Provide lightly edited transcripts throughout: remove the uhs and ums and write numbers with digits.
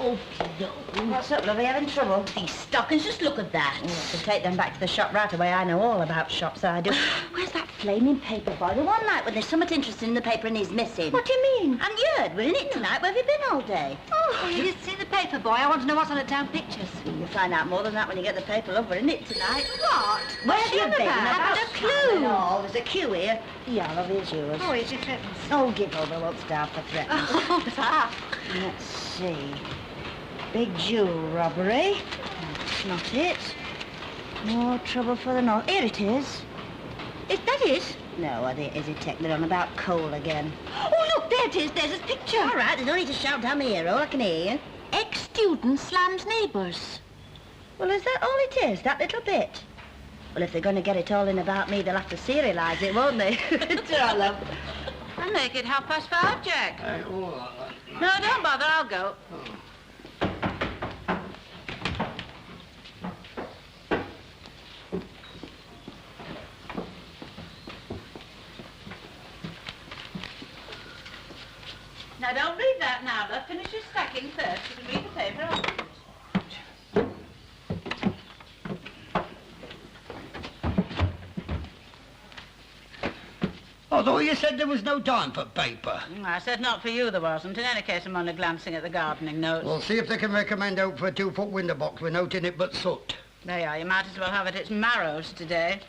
Oh, no. What's up, love? Are you having trouble? These stockings, just look at that. I have to take them back to the shop right away. I know all about shops, I do. Where's that flaming paper boy? The one night when there's something interesting in the paper and he's missing. What do you mean? And you heard we're in it tonight. Where have you been all day? Oh, you didn't see the paper, boy. I want to know what's on the town pictures. You'll find out more than that when you get the paper, love. We're in it tonight. What? Where have you been? I haven't a clue. Oh, there's a queue here. Yeah, love, here's yours. Oh, here's your threatens. Oh, give over. I won't starve for threatening. Oh, that. Let's see. Big jewel robbery. That's not it. More trouble for the north. Here it is. That is? No, I think is it tech? They're on about coal again. Oh, look, there it is. There's his picture. All right, there's no need to shout down the hero. I can hear you. Ex-student slams neighbours. Well, is that all it is? That little bit? Well, if they're going to get it all in about me, they'll have to serialise it, won't they? Ta-ra, love. I'll make it 5:30, Jack. No, don't bother. I'll go. Now, don't read that now, love. Finish your stacking first. You can read the paper afterwards. Although you said there was no time for paper. I said not for you there wasn't. In any case, I'm only glancing at the gardening notes. Well, see if they can recommend out for a 2-foot window box with note in it but soot. There you are. You might as well have it. It's marrows today.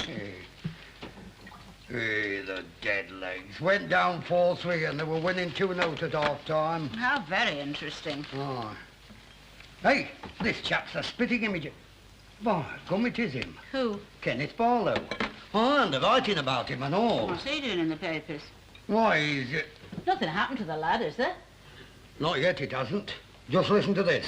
Hey, the dead legs. Went down 4-3 and they were winning 2-0 at half-time. How very interesting. Oh. Hey, this chap's a spitting image. By gum, it is him. Who? Kenneth Barlow. Oh, and they're writing about him and all. What's he doing in the papers? Why, is it? Nothing happened to the lad, is there? Not yet, it hasn't. Just listen to this.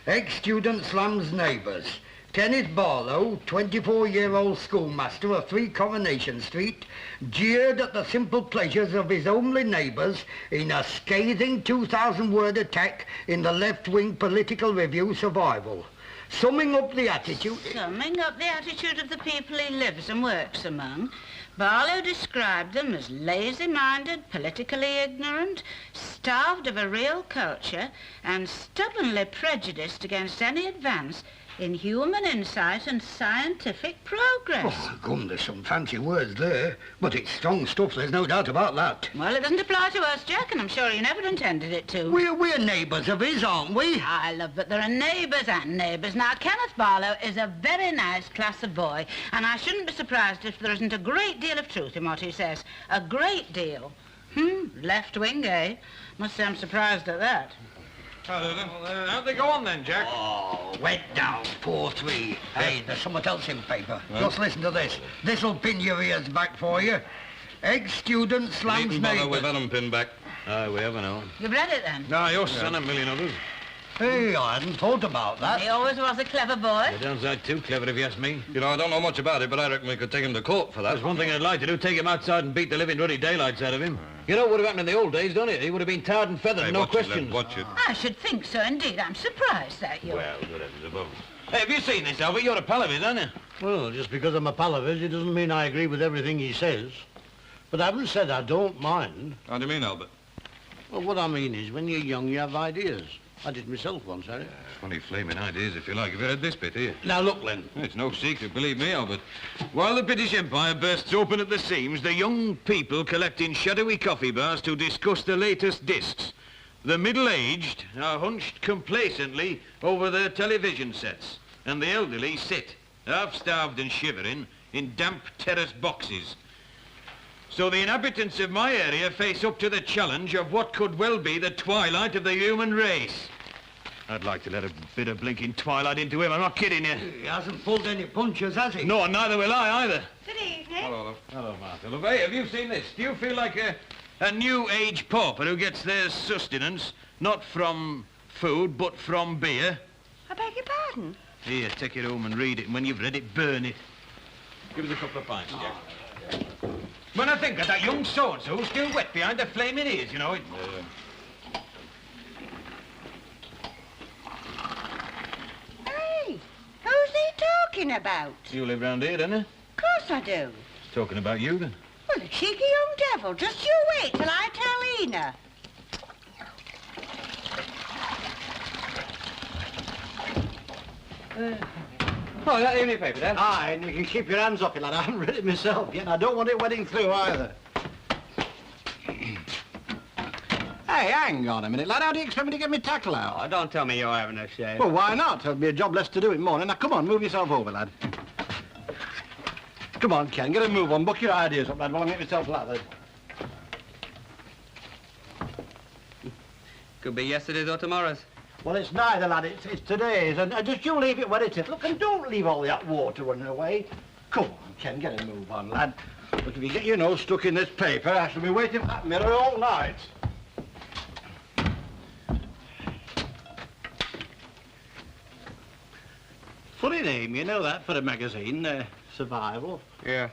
Ex-student slams neighbours. Kenneth Barlow, 24-year-old schoolmaster of 3 Coronation Street, jeered at the simple pleasures of his homely neighbours in a scathing 2,000-word attack in the left-wing political review Survival. Summing up the attitude... Summing up the attitude of the people he lives and works among, Barlow described them as lazy-minded, politically ignorant, starved of a real culture, and stubbornly prejudiced against any advance in human insight and scientific progress. Oh, gum, there's some fancy words there, but it's strong stuff, there's no doubt about that. Well, it doesn't apply to us, Jack, and I'm sure he never intended it to. We're neighbours of his, aren't we? I love, but there are neighbours and neighbours. Now, Kenneth Barlow is a very nice class of boy, and I shouldn't be surprised if there isn't a great deal of truth in what he says. A great deal. Left wing, eh? Must say I'm surprised at that. How'd they go on then, Jack? Oh, went down 4-3. Hey, there's something else in paper. Just listen to this. This'll pin your ears back for you. Ex-student slams Needn't bother, neighbour. we've had them pinned back. Aye, we have, I know. You've read it, then? No, your son and a million others. Hey, I hadn't thought about that. He always was a clever boy. You're downside too clever, if you ask me. You know, I don't know much about it, but I reckon we could take him to court for that. There's one thing I'd like to do, take him outside and beat the living ruddy daylights out of him. You know what would have happened in the old days, don't it? He would have been tarred and feathered, Hey, no watch questions. It, watch it. I should think so, indeed. I'm surprised at you. Well, good heavens above. Hey, have you seen this, Albert? You're a pal of his, aren't you? Well, just because I'm a pal of his, it doesn't mean I agree with everything he says. But I haven't said I don't mind. How do you mean, Albert? Well, what I mean is, when you're young, you have ideas. I did myself once, Harry. Funny flaming ideas, if you like. Have you read this bit here? Now, look, Len. It's no secret, believe me, Albert. While the British Empire bursts open at the seams, the young people collect in shadowy coffee bars to discuss the latest discs. The middle-aged are hunched complacently over their television sets, and the elderly sit, half-starved and shivering, in damp terrace boxes. So the inhabitants of my area face up to the challenge of what could well be the twilight of the human race. I'd like to let a bit of blinking twilight into him, I'm not kidding you. He hasn't pulled any punches, has he? No, and neither will I either. Good evening. Hello, love. Hello, Martha. Love. Hey, have you seen this? Do you feel like a new age pauper who gets their sustenance not from food, but from beer? I beg your pardon? Here, take it home and read it, and when you've read it, burn it. Give us a couple of pints, Jack. When I think of that young so-and-so still wet behind the flaming ears, you know, it... Hey, who's he talking about? You live round here, don't you? Of course I do. He's talking about you, then. Well, the cheeky young devil. Just you wait till I tell Ena. Oh, that evening paper, Dad? Aye, and you can keep your hands off it, lad. I haven't read it myself yet, and I don't want it wetting through either. Hey, hang on a minute, lad. How do you expect me to get my tackle out? Oh, don't tell me you're having a shave. Well, why not? There'll be a job less to do in the morning. Now, come on, move yourself over, lad. Come on, Ken, get a move on. Book your ideas up, lad, while I make myself lathered. Could be yesterday's or tomorrow's. Well, it's neither, lad. It's today's. And just you leave it where it is. Look, and don't leave all that water running away. Come on, Ken, get a move on, lad. Look, if you get your nose stuck in this paper, I shall be waiting for that mirror all night. Funny name, you know that, for a magazine, Survival. Yeah.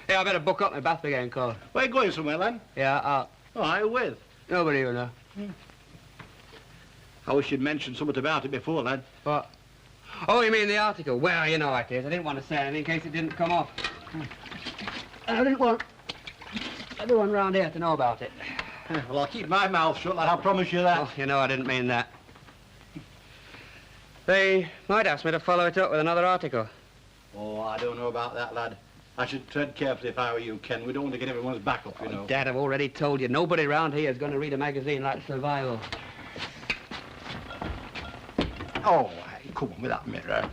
Yeah, I better book up my bath again, Cole. Where you going somewhere, then? Yeah, out. Oh, I with. Nobody will know. I wish you'd mentioned something about it before, lad. What? Oh, you mean the article? Well, you know it is. I didn't want to say anything in case it didn't come off. I didn't want everyone round here to know about it. Well, I'll keep my mouth shut, lad. I'll promise you that. Oh, you know I didn't mean that. They might ask me to follow it up with another article. Oh, I don't know about that, lad. I should tread carefully if I were you, Ken. We don't want to get everyone's back up, you know. Dad, I've already told you, nobody round here is going to read a magazine like Survival. Oh, hey, come on with that mirror.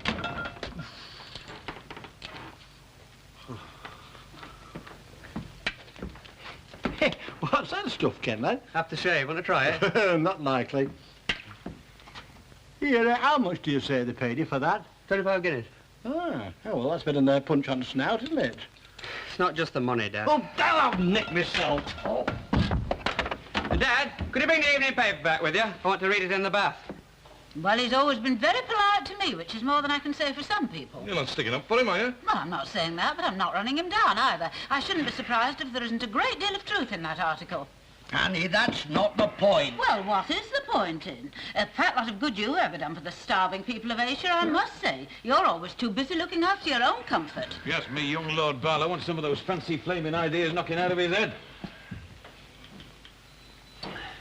Hey, what's that stuff, Ken, lad? Aftershave, want to try it? Not likely. Here, how much do you say they paid you for that? 25 guineas. Ah, oh, well, that's better than their punch on the snout, isn't it? It's not just the money, Dad. Oh, I'll nick myself. Oh. Dad, could you bring the evening paper back with you? I want to read it in the bath. Well, he's always been very polite to me, which is more than I can say for some people. You're not sticking up for him, are you? Well, I'm not saying that, but I'm not running him down either. I shouldn't be surprised if there isn't a great deal of truth in that article. Annie, that's not the point. Well, what is the point in? A fat lot of good you've ever done for the starving people of Asia, I must say. You're always too busy looking after your own comfort. Yes, me young Lord Barlow wants some of those fancy flaming ideas knocking out of his head.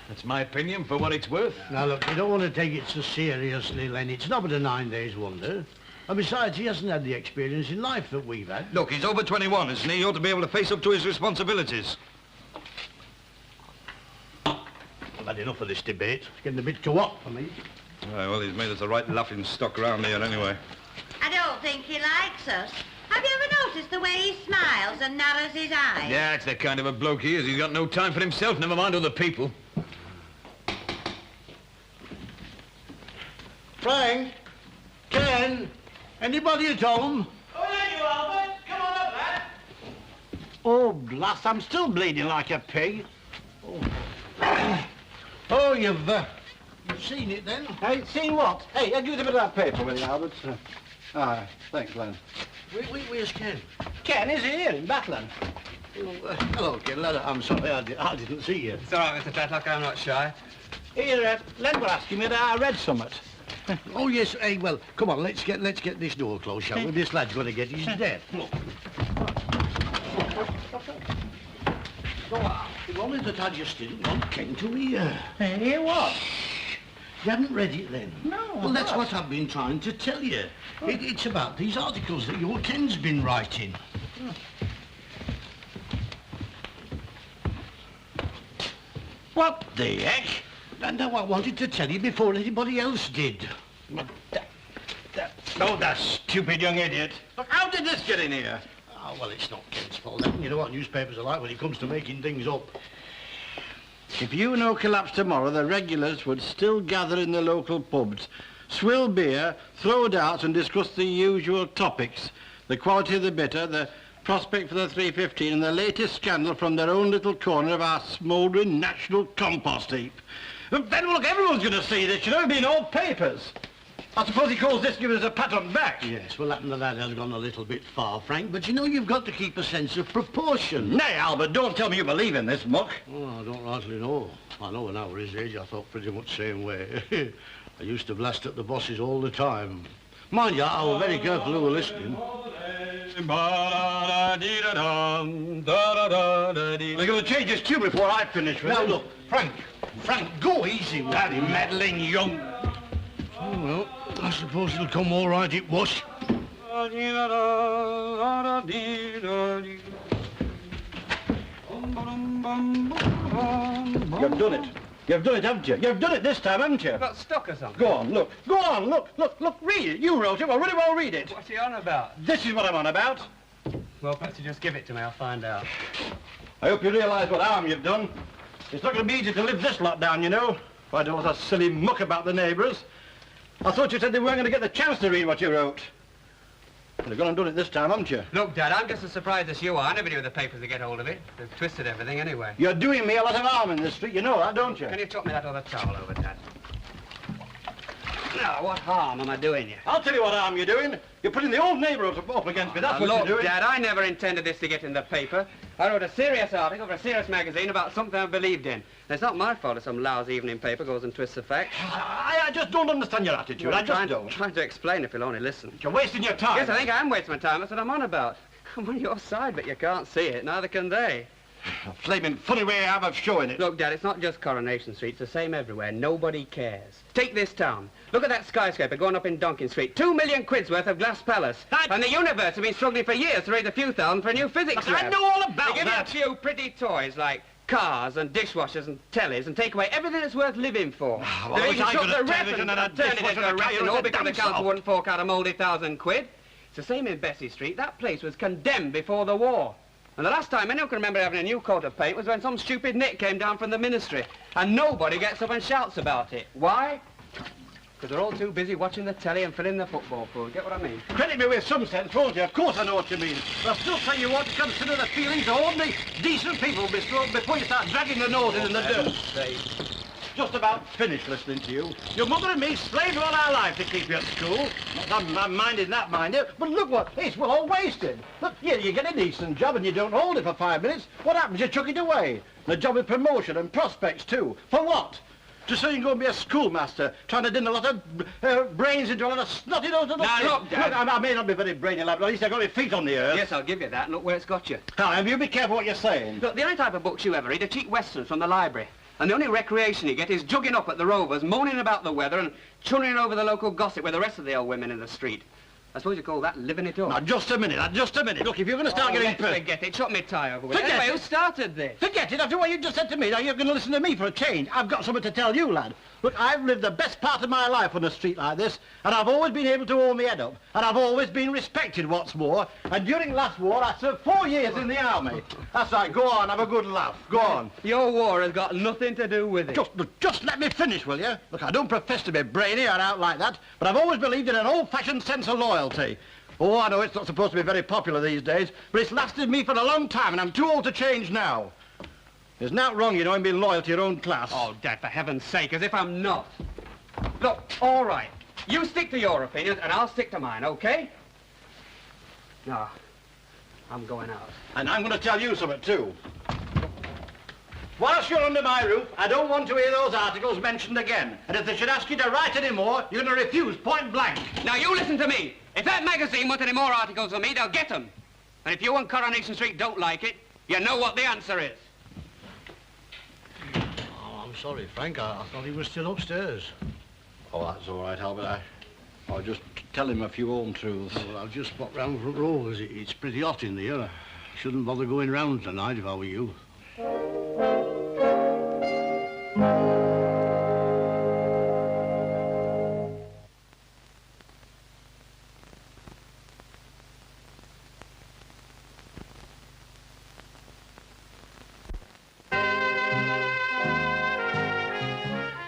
That's my opinion for what it's worth. Now, look, you don't want to take it so seriously, Len. It's not but a 9 days wonder. And besides, he hasn't had the experience in life that we've had. Look, he's over 21, isn't he? He ought to be able to face up to his responsibilities. I've had enough of this debate. It's getting a bit too hot for me. Aye, well, he's made us a right laughing stock round here anyway. I don't think he likes us. Have you ever noticed the way he smiles and narrows his eyes? Yeah, that's the kind of a bloke he is. He's got no time for himself, never mind other people. Frank? Ken? Anybody at home? Oh, there you are, Albert. Come on up, lad. Oh, blast, I'm still bleeding like a pig. Oh, oh you've seen it then? Hey, seen what? Hey, give us a bit of that paper with you, Albert. Aye, thanks, Len. Where's Ken? Ken is here in Batland. Oh, hello, Ken, lad. I'm sorry, I didn't see you. It's all right, Mr. Fetlock, I'm not shy. Here, Len were asking me that I read something. Oh, yes. Hey, well, come on, let's get this door closed, shall we? This lad's got to get his death. Look. Go on. If only that I just didn't want Ken to hear. Hear what? You haven't read it, then? No, Well, that's what I've been trying to tell you. It's about these articles that your Ken's been writing. What the heck? And now I wanted to tell you before anybody else did. Oh, that stupid young idiot. Look, how did this get in here? Oh, well, it's not Ken's fault. You know what newspapers are like when it comes to making things up. If you no collapse tomorrow, the regulars would still gather in the local pubs, swill beer, throw darts and discuss the usual topics. The quality of the bitter, the prospect for the 315 and the latest scandal from their own little corner of our smouldering national compost heap. Then, look, everyone's going to see this, you know, it'll be in all papers. I suppose he calls this giving us a pat on the back. Yes, well, that has gone a little bit far, Frank, but you know you've got to keep a sense of proportion. Nay, Albert, don't tell me you believe in this muck. Oh, I don't rightly know. I know when I was his age, I thought pretty much the same way. I used to blast at the bosses all the time. Mind you, I was very careful who were listening. They're going to change his tune before I finish with Now, it. look, Frank, go easy with that. That meddling young... Oh, well, I suppose it'll come all right, it was. You've done it. You've done it, haven't you? You've done it this time, haven't you? Got stuck or something? Go on, look. Go on, look. Read it. You wrote it. Well, really well read it. What's he on about? This is what I'm on about. Well, perhaps you just give it to me. I'll find out. I hope you realise what harm you've done. It's not going to be easy to live this lot down, you know. Quite a lot of silly muck about the neighbours. I thought you said they weren't going to get the chance to read what you wrote. But you've gone and done it this time, haven't you? Look, Dad, I'm just as surprised as you are. I never knew the papers would get hold of it. They've twisted everything anyway. You're doing me a lot of harm in this street. You know that, don't you? Can you chuck me that other towel over, Dad? Now, what harm am I doing you? I'll tell you what harm you're doing. You're putting the old neighbourhood up against me. That's what look, you're doing. Dad, I never intended this to get in the paper. I wrote a serious article for a serious magazine about something I believed in. And it's not my fault if some lousy evening paper goes and twists the facts. I just don't understand your attitude. Well, I just don't. I'm trying to explain if you'll only listen. You're wasting your time. Yes, I think I am wasting my time. That's what I'm on about. I'm on your side, but you can't see it. Neither can they. A flaming funny way you have of showing it. Look, Dad, it's not just Coronation Street. It's the same everywhere. Nobody cares. Take this town. Look at that skyscraper going up in Donkin Street. 2 million quid's worth of glass palace. And the universe has been struggling for years to raise a few thousand for a new physics lab. I know all about They give that. you a few pretty toys like cars and dishwashers and tellies and take away everything that's worth living for. Well, I wish I could have television and a turn it dishwasher into a and a rat car, all you're because the damn council soft. wouldn't fork out a mouldy 1,000 quid. It's the same in Bessie Street. That place was condemned before the war. And the last time anyone can remember having a new coat of paint was when some stupid nit came down from the ministry. And nobody gets up and shouts about it. Why? Because they're all too busy watching the telly and filling the football pool. Get what I mean? Credit me with some sense, won't you? Of course I know what you mean. But I still say you want to consider the feelings of ordinary, decent people before you start dragging your noses in the dirt. Just about finished listening to you. Your mother and me slaved all our life to keep you at school. I'm minding that, mind you. But look what, it's all wasted. Look, you get a decent job and you don't hold it for 5 minutes. What happens? You chuck it away. And a job with promotion and prospects too. For what? Just so you can go and be a schoolmaster, trying to din a lot of brains into a lot of snotty nose. Now, look, Dad. I may not be very brainy, lad, but at least I've got my feet on the earth. Yes, I'll give you that. Look where it's got you. Now, you be careful what you're saying. Look, the only type of books you ever read are cheap westerns from the library. And the only recreation you get is jugging up at the Rovers, moaning about the weather and churning over the local gossip with the rest of the old women in the street. I suppose you call that living it up. Now, just a minute, lad, just a minute. Look, if you're going to start getting... Forget it. Chuck me tie over with. Forget Anyway, it. who started this? Forget it, after what you just said to me. Now, you're going to listen to me for a change. I've got something to tell you, lad. Look, I've lived the best part of my life on a street like this, and I've always been able to hold my head up, and I've always been respected, what's more. And during last war, I served 4 years in the army. That's right, go on, have a good laugh. Go on. Your war has got nothing to do with it. Just let me finish, will you? Look, I don't profess to be brainy or out like that, but I've always believed in an old-fashioned sense of loyalty. Oh, I know it's not supposed to be very popular these days, but it's lasted me for a long time, and I'm too old to change now. There's not wrong, you know, in being loyal to your own class. Oh, Dad, for heaven's sake, as if I'm not. Look, all right. You stick to your opinions, and I'll stick to mine, okay? No, I'm going out. And I'm going to tell you something, too. Whilst you're under my roof, I don't want to hear those articles mentioned again. And if they should ask you to write any more, you're going to refuse point blank. Now, you listen to me. If that magazine want any more articles from me, they'll get them. And if you and Coronation Street don't like it, you know what the answer is. Oh, I'm sorry, Frank. I thought he was still upstairs. Oh, that's all right, Albert. I'll just tell him a few home truths. Well, I'll just pop round front row, as it's pretty hot in there. I shouldn't bother going round tonight if I were you.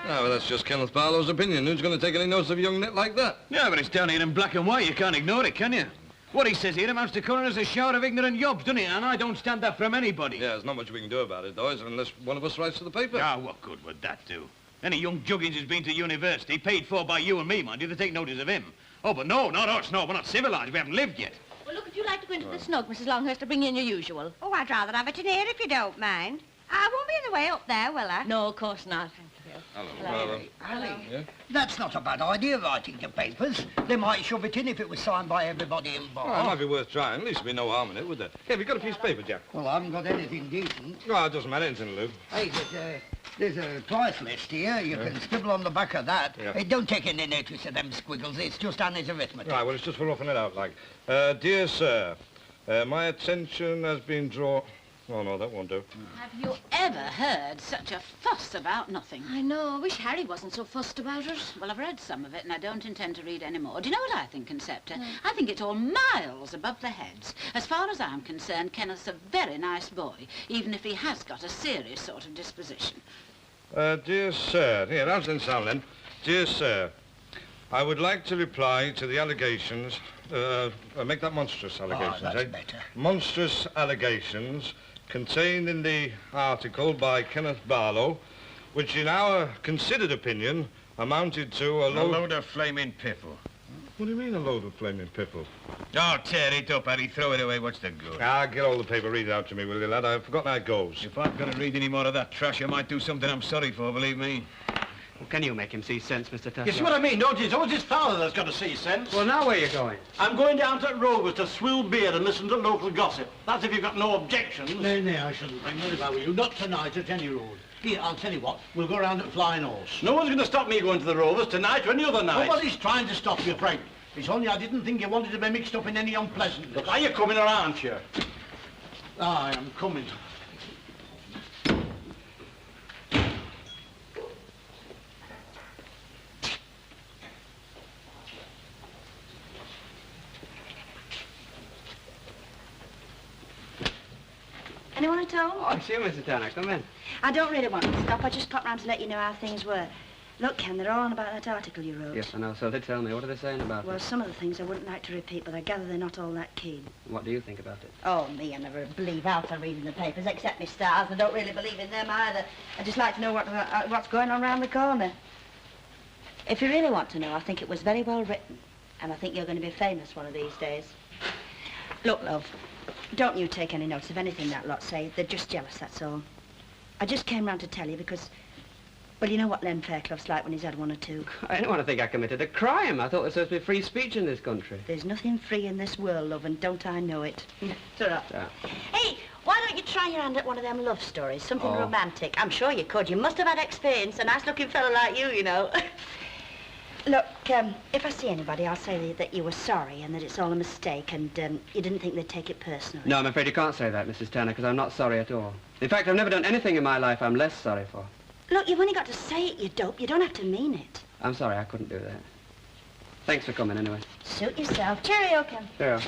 Well, that's just Kenneth Barlow's opinion. Who's going to take any notice of a young nit like that? Yeah, but it's down here in black and white. You can't ignore it, can you? What he says here amounts to calling us a shower of ignorant yobs, doesn't it? And I don't stand that from anybody. Yeah, there's not much we can do about it, though, unless one of us writes to the paper. Ah, what good would that do? Any young juggins who's been to university, paid for by you and me, mind you, they take notice of him. Oh, but no, not us, no. We're not civilised. We haven't lived yet. Well, look, if you'd like to go into the snug, Mrs. Longhurst, to bring in your usual. Oh, I'd rather have it in here if you don't mind. I won't be in the way up there, will I? No, of course not. Thank you. Hello. Ali, Yeah? that's not a bad idea, writing to papers. They might shove it in if it was signed by everybody Well, it involved. might be worth trying. At least there'd be no harm in it, would there? Yeah, have you got a piece of paper, Jack? Well, I haven't got anything decent. No, it doesn't matter. Anything, Lou. Hey, but, There's a price list here. You can scribble on the back of that. Yeah. Don't take any notice of them squiggles. It's just Annie's arithmetic. Right, well, it's just for roughing it out, like. Dear sir, my attention has been drawn... Oh, no, that won't do. Have you ever heard such a fuss about nothing? I know. I wish Harry wasn't so fussed about it. Well, I've read some of it, and I don't intend to read any more. Do you know what I think, Concepta? No. I think it's all miles above the heads. As far as I'm concerned, Kenneth's a very nice boy, even if he has got a serious sort of disposition. Dear sir... Here, how's it sound, then? Dear sir, I would like to reply to the allegations... make that monstrous allegations, that's better. Monstrous allegations contained in the article by Kenneth Barlow, which in our considered opinion amounted to a load of flaming piffle. What do you mean, a load of flaming piffle? Oh, tear it up, Harry. Throw it away. What's the good? Ah, get all the paper. Read it out to me, will you, lad? I've forgotten how it goes. If I'm going to read any more of that trash, I might do something I'm sorry for, believe me. Well, can you make him see sense, Mr. Tassel? You see what I mean, don't you? It's always his father that's got to see sense. Well, now where are you going? I'm going down to Rovers to swill beer and listen to local gossip. That's if you've got no objections. Nay, I shouldn't bring that if I were you. Not tonight at any road. Here, I'll tell you what. We'll go round at Flying Horse. No one's going to stop me going to the Rovers tonight or any other night. Nobody's trying to stop you, Frank. It's only I didn't think you wanted to be mixed up in any unpleasantness. Look, are you coming or aren't you? I am coming. Anyone at all? Oh, it's you, Mr. Turner. Come in. I don't really want to stop. I just popped round to let you know how things were. Look, Ken, they're all on about that article you wrote. Yes, I know. So they tell me. What are they saying about Well, it? some of the things I wouldn't like to repeat, but I gather they're not all that keen. What do you think about it? Oh, me, I never believe after reading the papers, except my stars. I don't really believe in them either. I just like to know what's going on round the corner. If you really want to know, I think it was very well written. And I think you're going to be famous one of these days. Look, love, don't you take any notice of anything that lot say. They're just jealous, that's all. I just came round to tell you because... Well, you know what Len Fairclough's like when he's had one or two. I don't want to think I committed a crime. I thought there was supposed to be free speech in this country. There's nothing free in this world, love, and don't I know it. Ta-ra. Yeah. Hey, why don't you try your hand at one of them love stories? Something romantic. I'm sure you could. You must have had experience. A nice-looking fellow like you know. Look, if I see anybody, I'll say that you were sorry and that it's all a mistake and you didn't think they'd take it personally. No, I'm afraid you can't say that, Mrs. Turner, because I'm not sorry at all. In fact, I've never done anything in my life I'm less sorry for. Look, you've only got to say it, you dope. You don't have to mean it. I'm sorry, I couldn't do that. Thanks for coming, anyway. Suit yourself. Cheerio, Ken. Cheerio.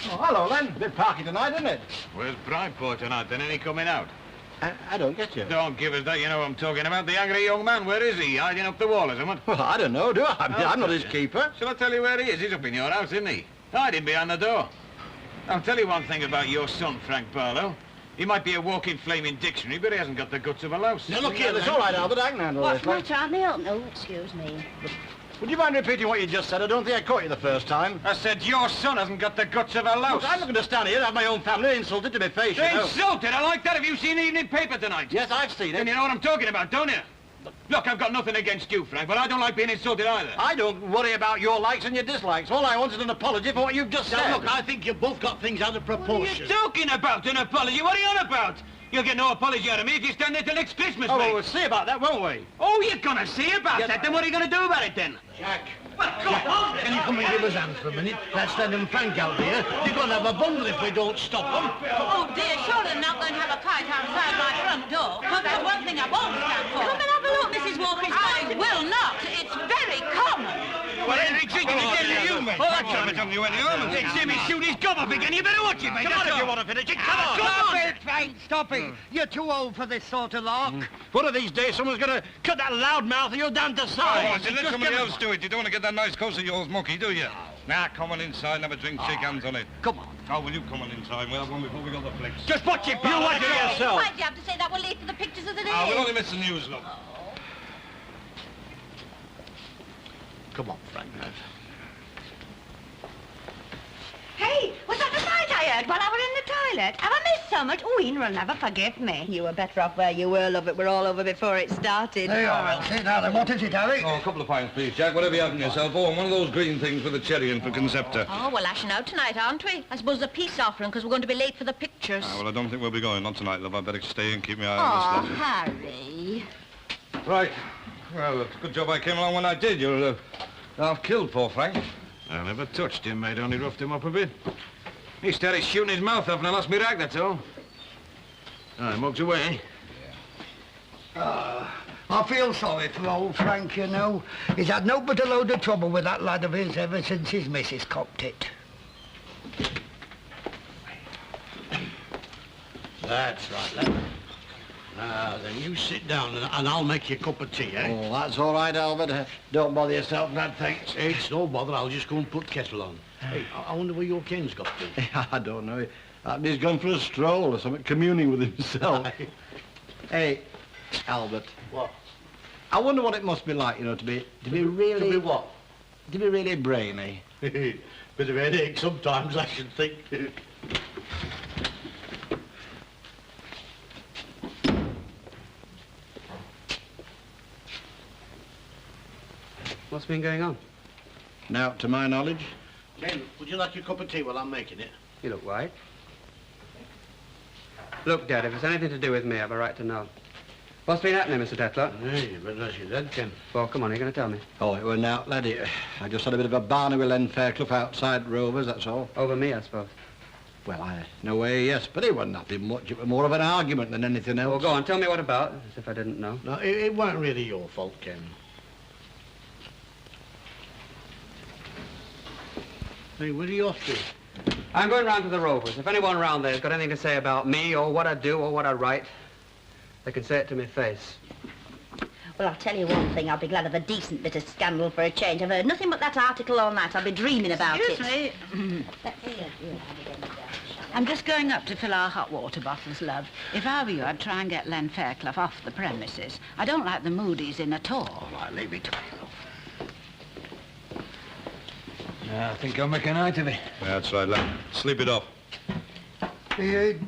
Oh, hello, Len. Bit parky tonight, isn't it? Where's Brideport tonight, then? Ain't he coming out? I don't get you. Don't give us that, you know what I'm talking about. The angry young man, where is he? Hiding up the wall or something? Well, I don't know, do I? I'm not his keeper. Shall I tell you where he is? He's up in your house, isn't he? Hiding behind the door. I'll tell you one thing about your son, Frank Barlow. He might be a walking flaming dictionary, but he hasn't got the guts of a louse. Now, look here, it's all right, Albert. I can handle What's this. the matter, Aunt Neil? No, excuse me. Would you mind repeating what you just said? I don't think I caught you the first time. I said your son hasn't got the guts of a louse. Look, I'm not going to stand here and have my own family insulted to my face, you know. Insulted? I like that. Have you seen the evening paper tonight? Yes, I've seen Then it. you know what I'm talking about, don't you? Look, I've got nothing against you, Frank, but I don't like being insulted either. I don't worry about your likes and your dislikes. All I want is an apology for what you've just said. Now, look, I think you've both got things out of What are proportion. you talking about, an apology? What are you on about? You'll get no apology out of me if you stand there till next Christmas, Oh, mate. well, we'll see about that, won't we? Oh, you're gonna see about that? Then what are you gonna do about it, then? Jack, Well, go on, can you come and give us hands for a minute? That's Len and Frank out here. They're going to have a bundle if we don't stop them. Oh, dear, surely they're not going to have a fight outside my front door. Well, that's one thing I won't stand for. Come and have a look, Mrs. Walker. I will not. It's very common. Well, Henry Jenkins again to you, mate. Oh, that's not done you any harm. They see me shoot his gob up again. You better watch it, mate. Come on if you want to finish it. Come on. Stop it, Frank, stop it. You're too old for this sort of lark. One of these days, someone's going to cut that loud mouth of yours down to Oh, size. let somebody else do it. You don't want to get that nice coat of yours mucky, do you? Nah, come on inside and have a drink, shake hands on it. Come on. Oh, will you come on inside? We'll have one before we go to the flicks. Just watch it, you watch it yourself. Why'd you have to say that? We'll leave for the pictures of the day. Ah, we'll only miss the news, look. Come on, Frank. Hey, was that the fight I word while I were in the toilet. Have I missed so much? Oh, Ian will never forgive me. You were better off where you were, love. It were all over before it started. There you are, Elsie. Now then, what is it, Harry? Oh, a couple of pints, please, Jack. Whatever you have in yourself. Oh, and one of those green things with a cherry in for Concepta. Oh, we're lashing out tonight, aren't we? I suppose a peace offering, because we're going to be late for the pictures. Ah, well, I don't think we'll be going. Not tonight, love. I'd better stay and keep my eye Oh, on this lot. Harry. Right. Well, it's a good job I came along when I did. You'll half killed poor Frank. I never touched him, mate. Only roughed him up a bit. He started shooting his mouth off and I lost my rag, that's all. I mugged away. I feel sorry for old Frank, you know. He's had no but a load of trouble with that lad of his ever since his missus copped it. That's right, lad. Now, then you sit down and I'll make you a cup of tea, eh? Oh, that's all right, Albert. Don't bother yourself, lad, thanks. It's no bother, I'll just go and put kettle on. Hey, I wonder where your Ken's got to. I don't know. He's gone for a stroll or something, communing with himself. Hey, Albert. What? I wonder what it must be like, you know, to be really... To be what? To be really brainy. Bit of headache sometimes, I should think. What's been going on? Now, to my knowledge... Ken, would you like your cup of tea while I'm making it? You look white. Look, Dad, if it's anything to do with me, I have a right to know. What's been happening, Mr. Tetlock? Hey, you better ask your dad, Ken. Well, come on, you're going to tell me. Oh, it were now, laddie. I just had a bit of a barney with Len Fairclough outside Rovers, that's all. Over me, I suppose. Well, no way, yes, but it wasn't nothing much. It was more of an argument than anything else. Well, go on, tell me what about, as if I didn't know. No, it weren't really your fault, Ken. Hey, where are you off to? I'm going round to the Rovers. If anyone round there's got anything to say about me or what I do or what I write, they can say it to my face. Well, I'll tell you one thing. I'll be glad of a decent bit of scandal for a change. I've heard nothing but that article all night. I'll be dreaming about it. Excuse me. I'm just going up to fill our hot water bottles, love. If I were you, I'd try and get Len Fairclough off the premises. I don't like the mood he's in at all. All right, leave it to me, love. I think I'll make a night of it. Yeah, that's right, lad. Sleep it off.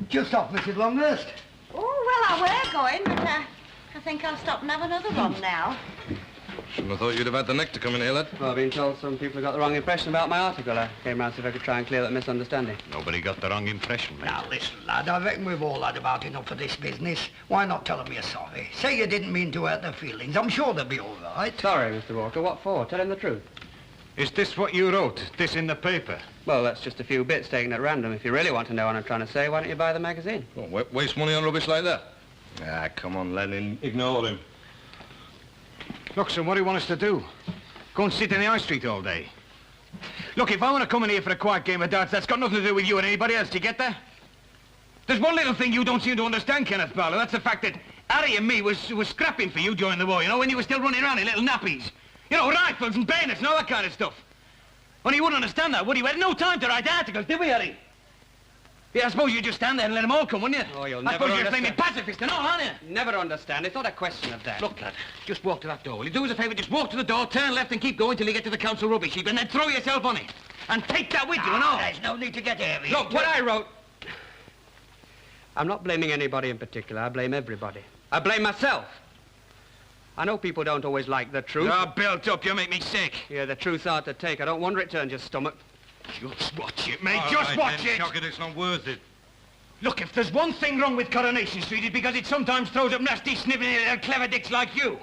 Just off, Mrs. Longhurst. Oh, well, I were going, but I think I'll stop and have another one now. Shouldn't have thought you'd have had the neck to come in here, lad. Well, I've been told some people have got the wrong impression about my article. I came round to see if I could try and clear that misunderstanding. Nobody got the wrong impression, mate. Now, listen, lad, I reckon we've all had about enough of this business. Why not tell them you're sorry? Say you didn't mean to hurt their feelings. I'm sure they'll be all right. Sorry, Mr. Walker. What for? Tell him the truth. Is this what you wrote? This in the paper? Well, that's just a few bits taken at random. If you really want to know what I'm trying to say, why don't you buy the magazine? Oh, waste money on rubbish like that? Ah, come on, Lennon. Ignore him. Look, son, what do you want us to do? Go and sit in the high street all day? Look, if I want to come in here for a quiet game of darts, that's got nothing to do with you and anybody else. Do you get that? There's one little thing you don't seem to understand, Kenneth Barlow. That's the fact that Harry and me was scrapping for you during the war, you know, when you were still running around in little nappies. You know, rifles and bayonets and all that kind of stuff. Only you wouldn't understand that, would you? We had no time to write articles, did we, Harry? Yeah, I suppose you just stand there and let them all come, wouldn't you? Oh, you'll I never suppose you're a understand. flaming pacifist and all, aren't you? Never understand. It's not a question of that. Look, lad, just walk to that door. Will you do us a favour? Just walk to the door, turn left and keep going till you get to the council rubbish heap and then throw yourself on it. And take that with you and all. There's no need to get airy. Look, what I wrote... I'm not blaming anybody in particular. I blame everybody. I blame myself. I know people don't always like the truth. You're built up. You make me sick. Yeah, the truth's hard to take. I don't wonder it turns your stomach. Just watch it, mate. All Just right, watch then, it. chuck it. It's not worth it. Look, if there's one thing wrong with Coronation Street, it's because it sometimes throws up nasty, snivelling little clever dicks like you.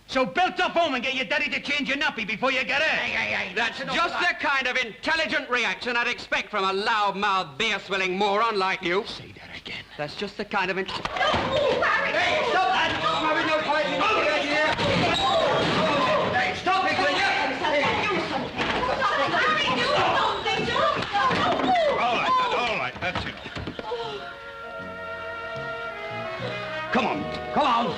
So belt up home and get your daddy to change your nappy before you get out. That's just the kind of intelligent reaction I'd expect from a loud-mouthed, beer-swilling moron like you. Say that again. That's just the kind of... Hey, stop that! I'm having no fighting here. Hey, stop it, will you? All right, that's it. Come on,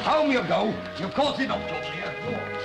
home you go. You've caused enough trouble here. Go on.